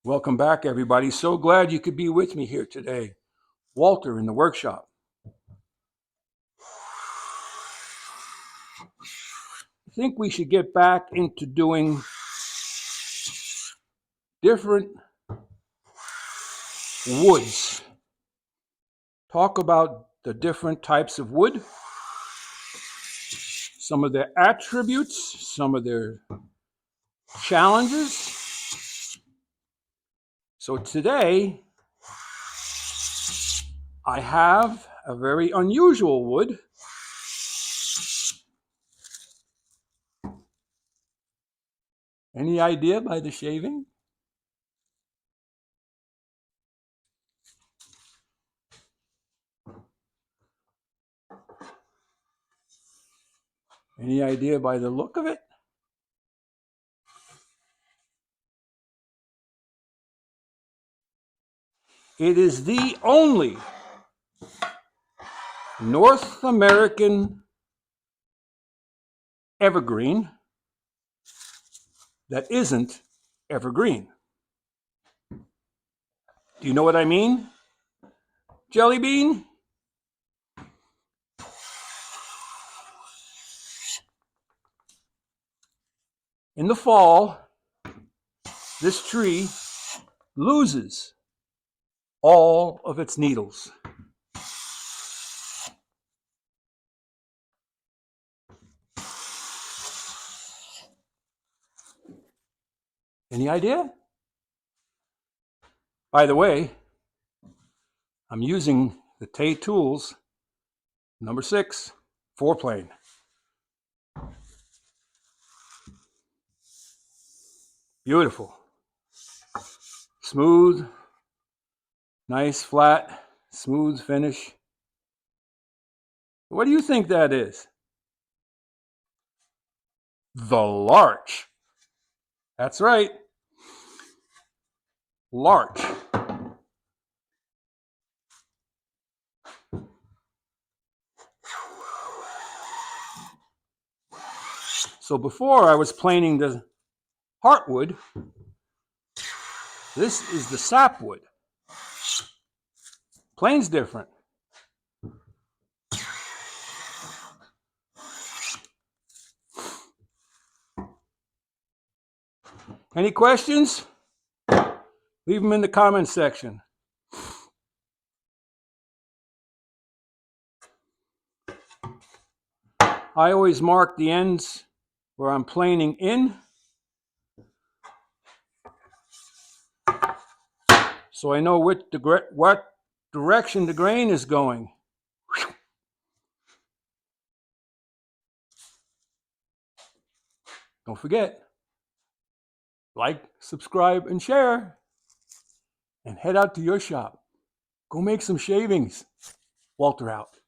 Welcome back, everybody. So glad you could be with me here today. Walter in the workshop. I think we should get back into doing different woods. Talk about the different types of wood, some of their attributes, some of their challenges. So today, I have a very unusual wood. Any idea by the shaving? Any idea by the look of it? It is the only North American evergreen that isn't evergreen. Do you know what I mean? Jelly bean? In the fall, this tree loses all of its needles. Any idea? By the way, I'm using the Taylor Tools number 6 4-plane. Beautiful. Smooth, nice, flat, smooth finish. What do you think that is? The larch. That's right. Larch. So before I was planing the heartwood, this is the sapwood. Plane's different. Any questions? Leave them in the comments section. I always mark the ends where I'm planing in, so I know what direction the grain is going. Don't forget, like, subscribe, and share. And head out to your shop. Go make some shavings. Walter out.